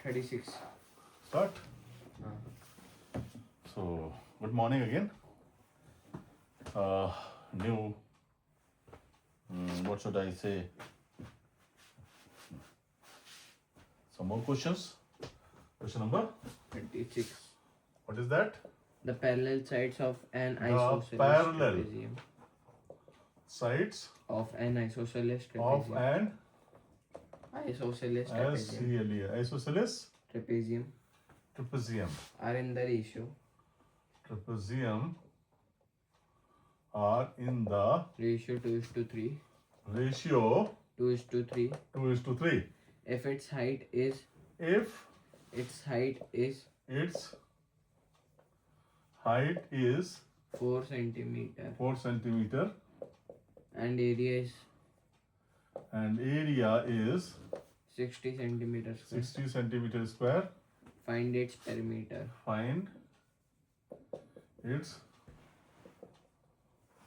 36. Start. So, good morning again. New, what should I say? Some more questions. Question number 26. what is that? The parallel sides of an The isosceles parallel trapezium. Sides Of an isosceles of trapezium. an Isosceles trapezium. isosceles Trapezium trapezium. are in the ratio. Trapezium are in the Ratio 2:3. ratio 2:3. 2:3. If its height is If its height is its height is 4 centimeter 4 centimeter and area is and area is 60 centimeter square, 60 centimeter square, find its perimeter. find its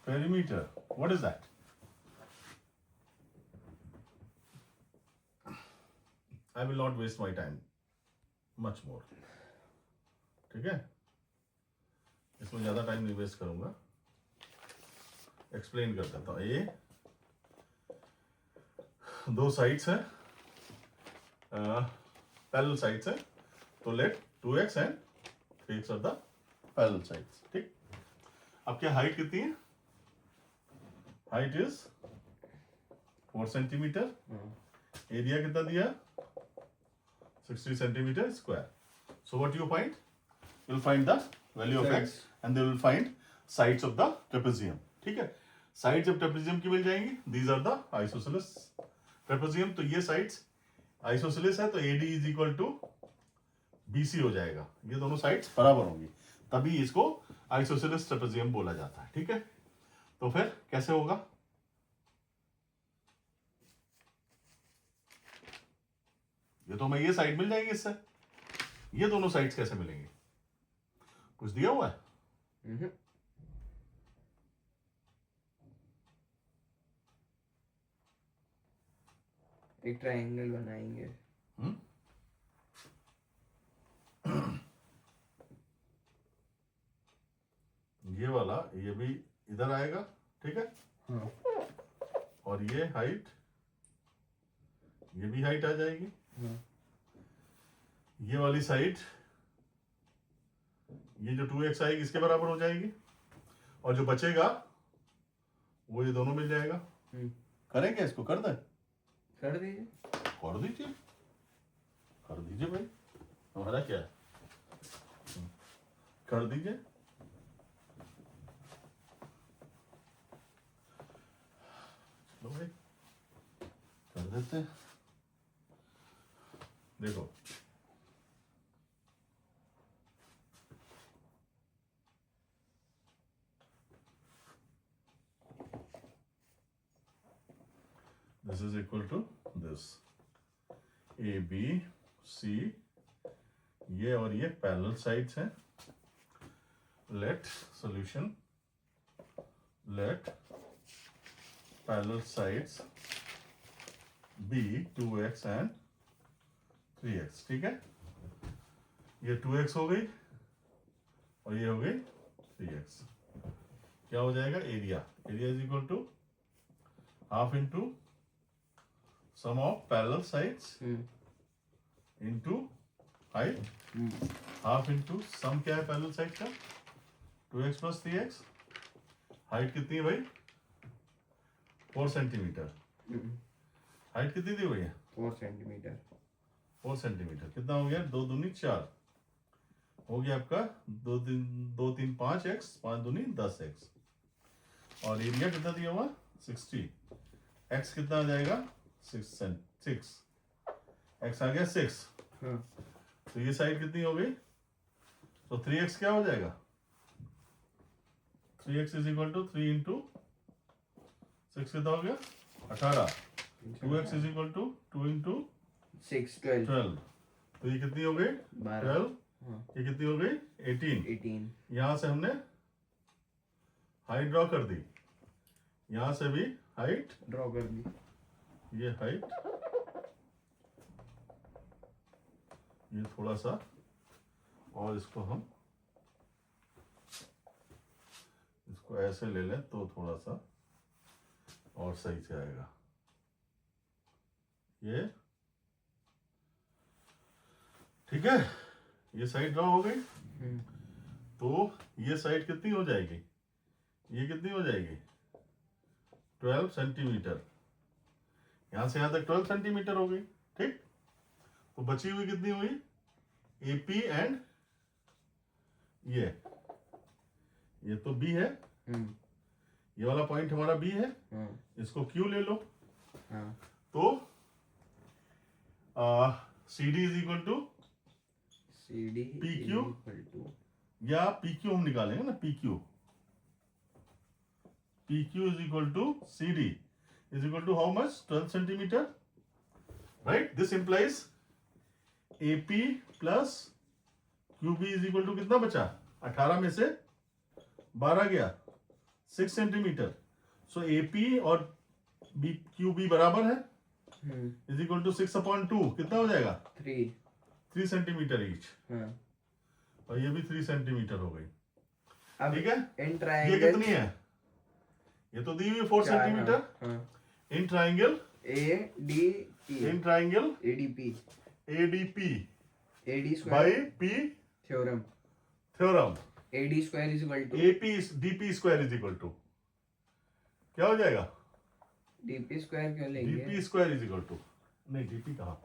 perimeter. What is that? I will not waste my time much more. ठीक है, इसमें ज़्यादा time नहीं waste करूँगा. Explain कर देता हूँ. ये दो साइड्स हैं, पैरेलल साइड्स हैं, तो let 2x and 3x are the parallel sides. ठीक. अब क्या हाइट कितनी है? Height is 4 centimetre. एरिया कितना दिया? 60 centimetre square. So what you find? You'll find the value of x and they will find sides of the trapezium. ठीक है. Sides of trapezium की मिल जाएंगी. These are the isosceles trapezium. तो ये sides isosceles है, तो AD is equal to BC हो जाएगा. ये दोनों sides बराबर होंगी, तभी इसको isosceles trapezium बोला जाता है. ठीक है. तो फिर कैसे होगा? ये तो हमें ये साइड मिल जाएगी इससे. ये दोनों साइड्स कैसे मिलेंगे? कुछ दिया हुआ है? एक ट्रायंगल बनाएंगे. ये वाला ये भी इधर आएगा. ठीक है. हाँ. और ये हाइट, ये भी हाइट आ जाएगी. हाँ. ये वाली साइड, ये जो 2x आएगी इसके बराबर हो जाएगी, और जो बचेगा वो ये दोनों मिल जाएगा. करेंगे इसको? कर दें? कर दीजिए. कर दीजिए, कर दीजिए भाई, हमारा क्या है. कर दीजिए. चलो भाई कर देते हैं. देखो this is equal to this. A B C, ये और ये पैरेलल साइड्स हैं. Let solution, let parallel sides be 2x and 3x. ठीक है. ये 2x हो गई और ये हो गई 3x. क्या हो जाएगा? Area. Area is equal to half into sum of parallel sides into height. Half into sum क्या है पैरेलल साइड का? 2x plus 3x. हाइट कितनी है भाई? 4 सेंटीमीटर. हाइट कितनी दी हुई है? 4 सेंटीमीटर. 4 सेंटीमीटर. कितना हो गया? 2 दूनी 4 हो गया आपका. 2 3 5x, 5 दूनी 10x. और एरिया कितना दिया हुआ? 60. x कितना आ जाएगा? 6. x आ गया 6. तो ये साइड कितनी हो गई? तो 3x क्या हो जाएगा? 3x is equal to 3 into 6 कितना हो गया? 18. 2x is equal to 2 into 6 12. तो ये कितनी हो गई? 12. ये कितनी हो गई? 18. यहाँ से हमने हाइट ड्रॉ कर दी, यहाँ से भी हाइट ड्रॉ कर दी. ये हाइट, ये थोड़ा सा और इसको हम इसको ऐसे ले लें तो थोड़ा सा और सही से आएगा। ये ठीक है, ये साइड ड्रॉ हो गई। तो ये साइड कितनी हो जाएगी, ये कितनी हो जाएगी 12 सेंटीमीटर। यहां से यहां तक 12 सेंटीमीटर हो गई। ठीक, तो बची हुई कितनी हुई AP एंड ये तो B है, ये वाला पॉइंट हमारा B है, इसको Q ले लो। तो CD is equal to PQ या PQ हम निकालेंगे ना, PQ is equal to CD is equal to how much 12 centimetre, right. This implies AP plus QB is equal to कितना बचा, 18 में से 12 गया 6 सेंटीमीटर। सो AP और QB बराबर है, इज इक्वल टू 6/2 कितना हो जाएगा 3 सेंटीमीटर ईच। और ये भी 3 सेंटीमीटर हो गई। ठीक है, ये कितनी है, ये तो दी हुई 4 सेंटीमीटर। In triangle ADP by P theorem AD square is equal to DP square is equal to क्या हो जाएगा, DP स्क्वायर क्यों लेंगे, DP square is equal to, नहीं DP कहाँ,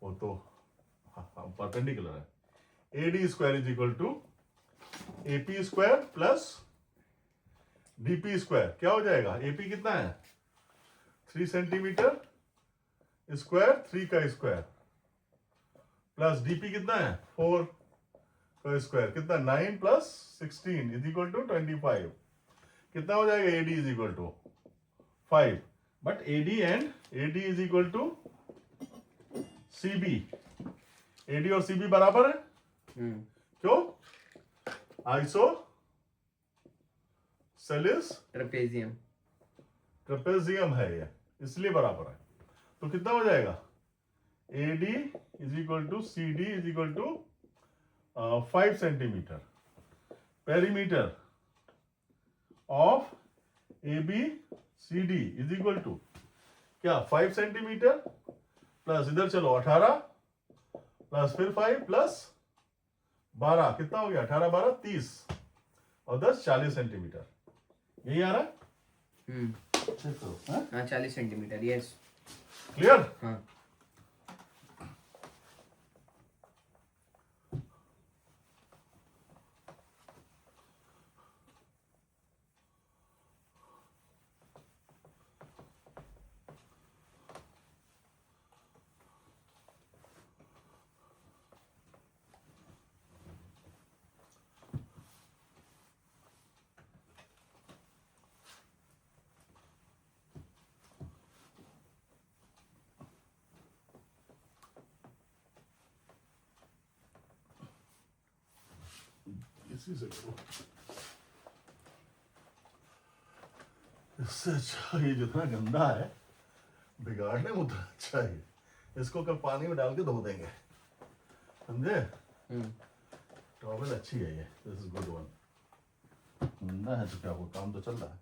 वो तो परपेंडिकुलर है। AD square is equal to AP square plus DP square, क्या हो जाएगा, AP कितना है 3 सेंटीमीटर स्क्वायर, 3 का स्क्वायर, प्लस DP कितना है 4 का स्क्वायर, कितना 9 प्लस 16 इज इक्वल टू 25। कितना हो जाएगा AD is equal to 5, but AD is equal to CB, AD और CB बराबर है। क्यों, आइसो सेलिस ट्रेपेजियम है ये, इसलिए बराबर है। तो कितना हो जाएगा AD is equal to CD is equal to 5 centimetre. Perimeter of ABCD is equal to क्या 5 सेंटीमीटर प्लस इधर चलो 18 प्लस फिर 5 प्लस 12, कितना हो गया 18 12 30 और 10 40 सेंटीमीटर। यही आ रहा है, चेक करो। हाँ 40 सेंटीमीटर, यस क्लियर। हाँ इसी से करो, इससे अच्छा ये जितना गंदा है बिगाड़ने में उतना अच्छा है। इसको कल पानी में डाल के धो देंगे, समझे। टॉवल अच्छी है ये, दिस इज गुड वन। गंदा है तो क्या वो काम तो चल रहा है।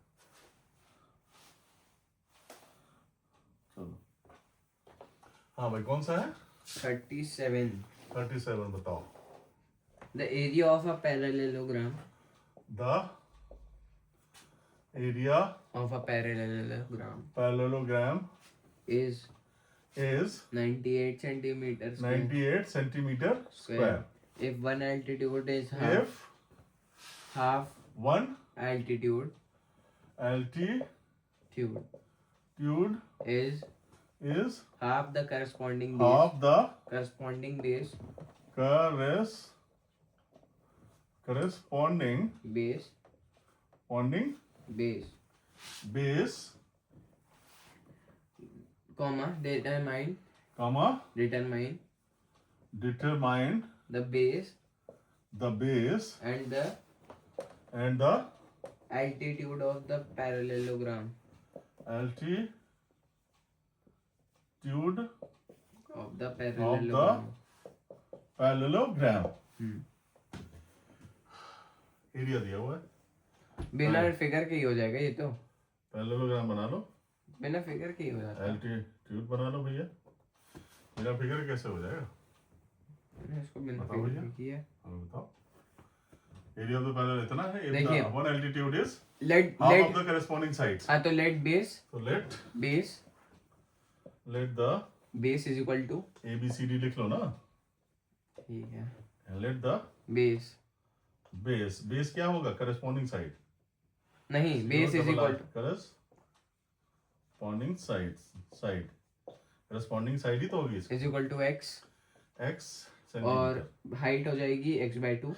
चलो हाँ भाई, कौन सा है 37 बताओ। The area of a parallelogram The area of a parallelogram parallelogram is 98 centimeters square. 98 centimeter square. If one altitude is If half one altitude is half the corresponding base. Half the corresponding base. Corresponding base. Comma determine the base and the altitude of the parallelogram. Altitude Of the parallelogram. Parallelogram area दिया हुआ है, बिना figure के ही हो जाएगा ये तो, parallelogram बना लो, बिना फिगर के ही हो जाता है। एल्टीट्यूड बना लो भैया, बिना फिगर कैसे हो जाएगा? मैंने इसको बिना बताओ फिगर भैया। के किया है। बताओ, एरिया ऑफ द पैरेलल इतना है, if देखिए। the one altitude is let half let of the corresponding sides, हाँ, तो let base so let the base is equal to, ABCD लिख लो ना, ठीक है, and let the base base क्या होगा? corresponding side, नहीं, base is equal to, corresponding side ही तो होगी इसकी, is equal to x, x और सेंटीमीटर, हाइट हो जाएगी x by two,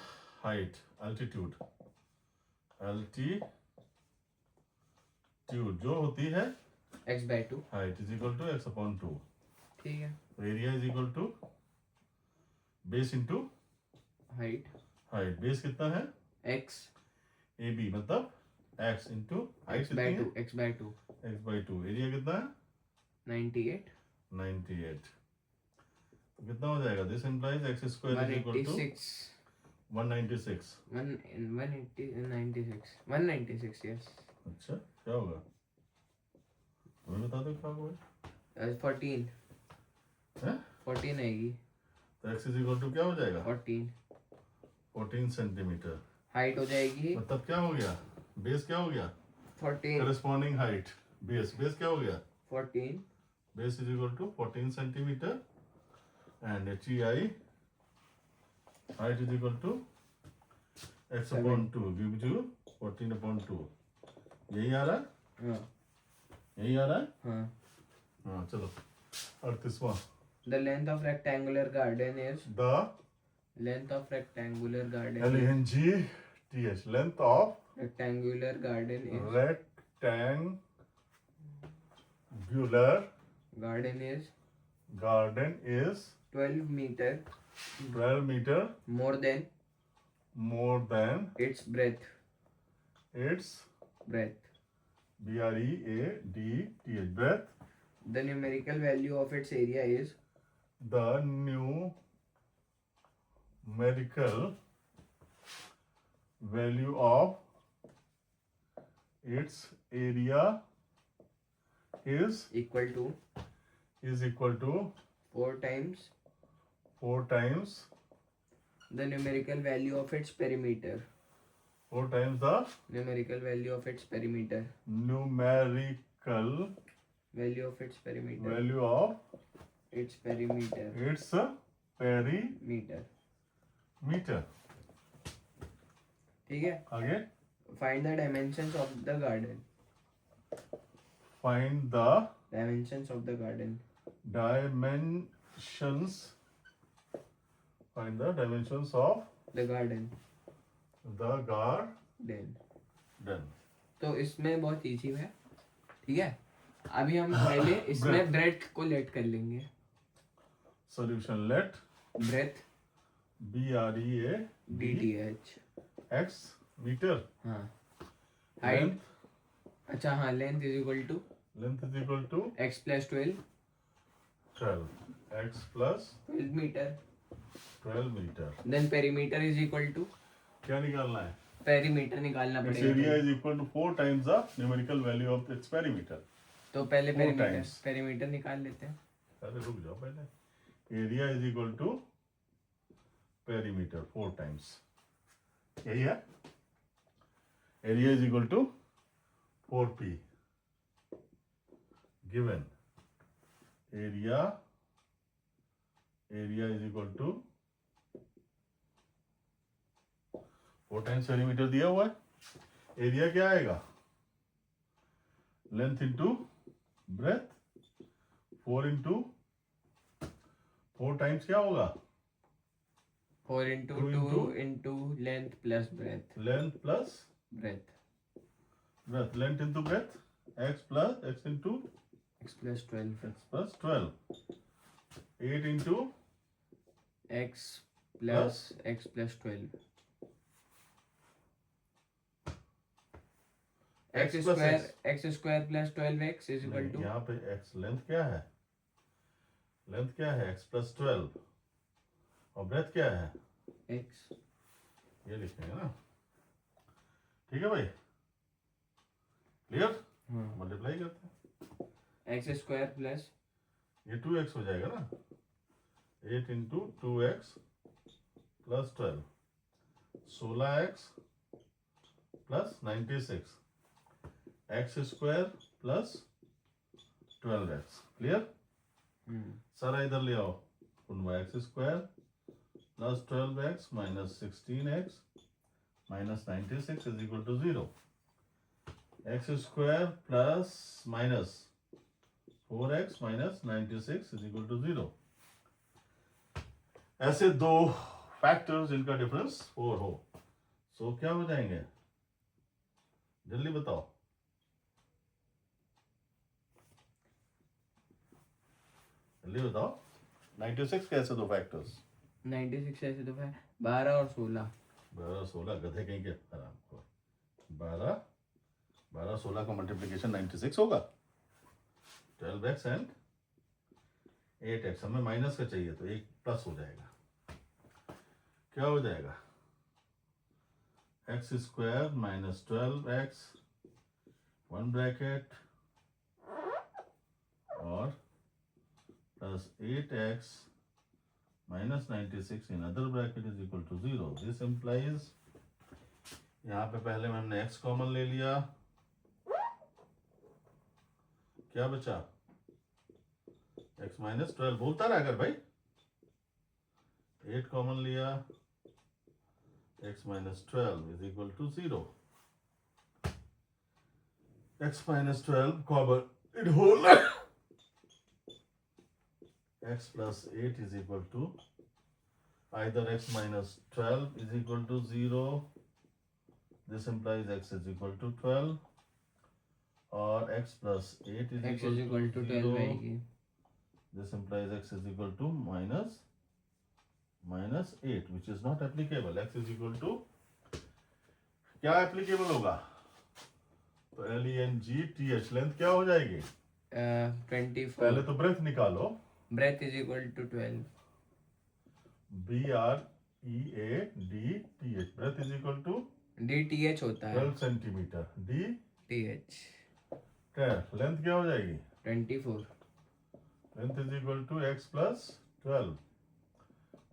height altitude जो होती है x by two, height is equal to x upon 2, ठीक है, area is equal to base into height height, base कितना है? एक्स AB मतलब x into height एक्स कितनी बाई है? Two, x by two, x by 2, area कितना है? 98, 98, तो कितना हो जाएगा? This implies x square is equal to 186, 196, 196, yes, अच्छा क्या होगा? तुम्हें बता दो क्या होगा? 14, हैं? 14 आएगी, तो x is equal to क्या हो जाएगा? 14 सेंटीमीटर, हाइट हो जाएगी मतलब क्या हो गया? बेस क्या हो गया? 14, करस्पॉन्डिंग हाइट, बेस क्या हो गया? 14 base is equal to 14 centimetre and HEI height is equal to x upon 2 gives you 14 upon 2, यही आ रहा है? हाँ यही आ रहा है? हाँ, हाँ चलो 38वां, the length of rectangular garden is, the length of rectangular garden is, LENGTH length of rectangular garden is, rectangular garden is 12 meter metre more than more than its breadth, its breadth. BREADTH breadth. The numerical value of its area is, The numerical value of its area is equal to equal to 4 times 4 times the numerical value of its perimeter. 4 times the Numerical value of its perimeter. numerical Value of its perimeter. value of Its perimeter. its perimeter. Meter. ठीक है. आगे Find the dimensions of the garden. find the Dimensions of the garden. dimensions find the dimensions of The garden. the garden. तो इसमें बहुत easy है, ठीक है. अभी हम पहले इसमें ब्रेथ को लेट कर लेंगे. Solution let breadth BREADH x meter. हाँ. हाइट, अच्छा हाँ, length is equal to Length is equal to x plus 12 x plus 12 metre. 12 meter. Then perimeter is equal to, क्या निकालना है? पेरीमीटर निकालना Its पड़ेगा. area is equal to 4 times the numerical value of its perimeter. तो पहले 4 times. Perimeter निकाल लेते हैं. अरे रुक जाओ पहले. Area is equal to perimeter 4 times. यही है? Area is equal to 4p. Given area is equal to 4 times perimeter दिया हुआ है. एरिया क्या आएगा? Length into breadth 4 into 4 times क्या होगा? 4 into 2 into length plus breadth. Length plus Breadth. Breadth, length into breadth x plus x into X plus 12. x plus 12 8 into X plus X plus 12. x plus X square plus 12x is equal to, यहाँ पे x length क्या है? Length क्या है? x plus 12 और breath क्या है? x। ये लिखेंगे ना, ठीक है भाई, क्लियर? हाँ, मल्टीप्लाई करते हैं, x स्क्वायर प्लस ये 2x हो जाएगा ना, 8 into 2x plus 12, 16x plus 96, x square plus 12x, clear? सारा इधर ले आओ, उनवा x square plus 12x minus 16x minus 96 is equal to 0, x square plus minus 4x minus 96 is equal to 0। ऐसे दो फैक्टर्स जिनका डिफरेंस 4 हो, सो क्या हो जाएंगे, जल्दी बताओ। जल्दी बताओ, 96 कैसे दो फैक्टर्स? 96 ऐसे तो है 12 और 16। 12 16 गधे कहीं के आराम को, 12 16 का मल्टीप्लीकेशन 96 होगा, 12x एंड 8x, हमें माइनस का चाहिए तो एक प्लस हो जाएगा, क्या हो जाएगा, x square minus 12x, 1 bracket और plus 8x minus 96 in other bracket is equal to 0। This implies, यहाँ पे पहले में हमने x कॉमन ले लिया, क्या बचा, x माइनस 12, बोलता रहा अगर भाई, 8 कॉमन लिया, x minus 12 is equal to 0, x minus 12 common in whole, x plus 8 is equal to either x minus 12 is equal to 0, this implies x is equal to 12, or x plus 8 is x equal is equal to to 0, 12 आएगी। this implies x is equal to minus 8, which is not applicable, x is equal to, क्या applicable होगा, तो LENGTH, length क्या हो जाएगी, 24। पहले तो breadth निकालो, breadth is equal to 12। BREADTH, breadth is equal to DTH होता है 12 सेंटीमीटर, D TH। 10, लेंथ क्या हो जाएगी, 24। Length is equal to x plus 12,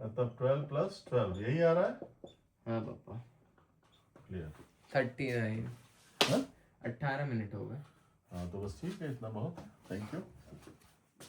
मतलब 12 प्लस 12, यही आ रहा है, हाँ पापा, क्लियर? 39। हाँ? 18 मिनट हो गए। हाँ तो बस ठीक है, इतना बहुत, थैंक यू।